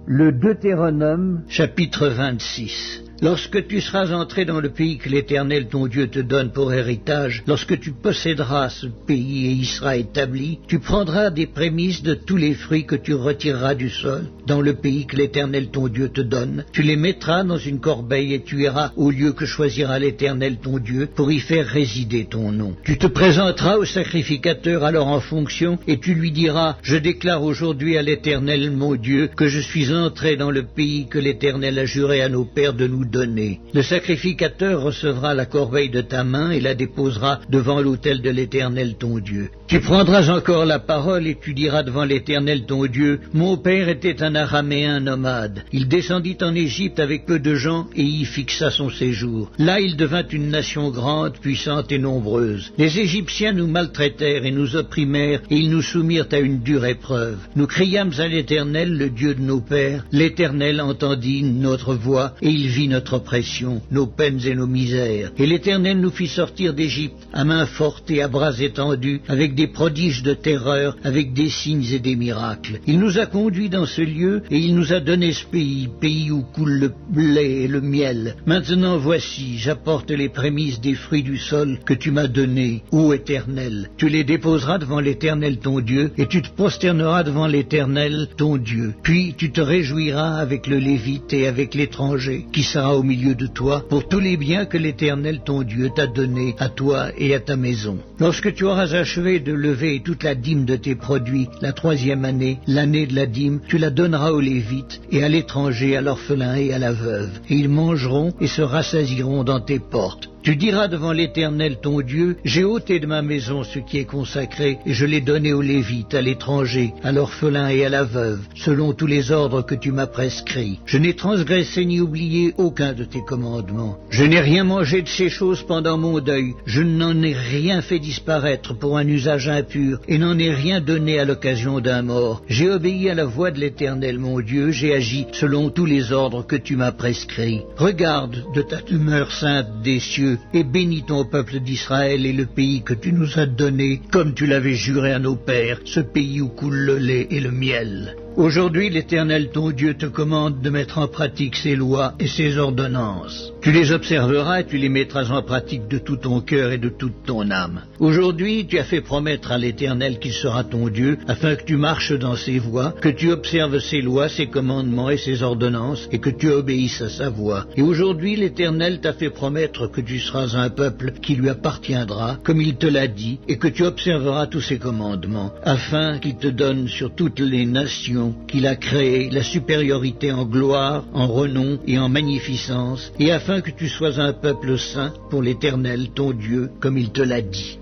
Le Deutéronome, chapitre 26. Lorsque tu seras entré dans le pays que l'Éternel ton Dieu te donne pour héritage, lorsque tu posséderas ce pays et y sera établi, tu prendras des prémices de tous les fruits que tu retireras du sol dans le pays que l'Éternel ton Dieu te donne. Tu les mettras dans une corbeille et tu iras au lieu que choisira l'Éternel ton Dieu pour y faire résider ton nom. Tu te présenteras au sacrificateur alors en fonction et tu lui diras: je déclare aujourd'hui à l'Éternel mon Dieu que je suis entré dans le pays que l'Éternel a juré à nos pères de nous donner. Le sacrificateur recevra la corbeille de ta main et la déposera devant l'autel de l'Éternel ton Dieu. Tu prendras encore la parole et tu diras devant l'Éternel ton Dieu: mon père était un Araméen nomade. Il descendit en Égypte avec peu de gens et y fixa son séjour. Là il devint une nation grande, puissante et nombreuse. Les Égyptiens nous maltraitèrent et nous opprimèrent et ils nous soumirent à une dure épreuve. Nous criâmes à l'Éternel, le Dieu de nos pères. L'Éternel entendit notre voix et il vit notre oppression, nos peines et nos misères. Et l'Éternel nous fit sortir d'Égypte à main forte et à bras étendus, avec des prodiges de terreur, avec des signes et des miracles. Il nous a conduits dans ce lieu et il nous a donné ce pays, pays où coule le lait et le miel. Maintenant voici, j'apporte les prémices des fruits du sol que tu m'as donnés, ô Éternel. Tu les déposeras devant l'Éternel ton Dieu et tu te prosterneras devant l'Éternel ton Dieu. Puis tu te réjouiras avec le Lévite et avec l'étranger qui sera au milieu de toi pour tous les biens que l'Éternel ton Dieu t'a donnés à toi et à ta maison. Lorsque tu auras achevé de lever toute la dîme de tes produits, la 3e année, l'année de la dîme, tu la donneras aux Lévites et à l'étranger, à l'orphelin et à la veuve. Et ils mangeront et se rassasieront dans tes portes. Tu diras devant l'Éternel ton Dieu: j'ai ôté de ma maison ce qui est consacré, et je l'ai donné aux Lévites, à l'étranger, à l'orphelin et à la veuve, selon tous les ordres que tu m'as prescrits. Je n'ai transgressé ni oublié aucun de tes commandements. Je n'ai rien mangé de ces choses pendant mon deuil. Je n'en ai rien fait disparaître pour un usage impur, et n'en ai rien donné à l'occasion d'un mort. J'ai obéi à la voix de l'Éternel mon Dieu, j'ai agi selon tous les ordres que tu m'as prescrits. Regarde de ta demeure sainte des cieux, et bénis ton peuple d'Israël et le pays que tu nous as donné, comme tu l'avais juré à nos pères, ce pays où coule le lait et le miel. Aujourd'hui, l'Éternel ton Dieu te commande de mettre en pratique ses lois et ses ordonnances. Tu les observeras et tu les mettras en pratique de tout ton cœur et de toute ton âme. Aujourd'hui, tu as fait promettre à l'Éternel qu'il sera ton Dieu, afin que tu marches dans ses voies, que tu observes ses lois, ses commandements et ses ordonnances, et que tu obéisses à sa voix. Et aujourd'hui, l'Éternel t'a fait promettre que tu seras un peuple qui lui appartiendra, comme il te l'a dit, et que tu observeras tous ses commandements, afin qu'il te donne sur toutes les nations qu'il a créées la supériorité en gloire, en renom et en magnificence, et afin que tu sois un peuple saint pour l'Éternel ton Dieu, comme il te l'a dit.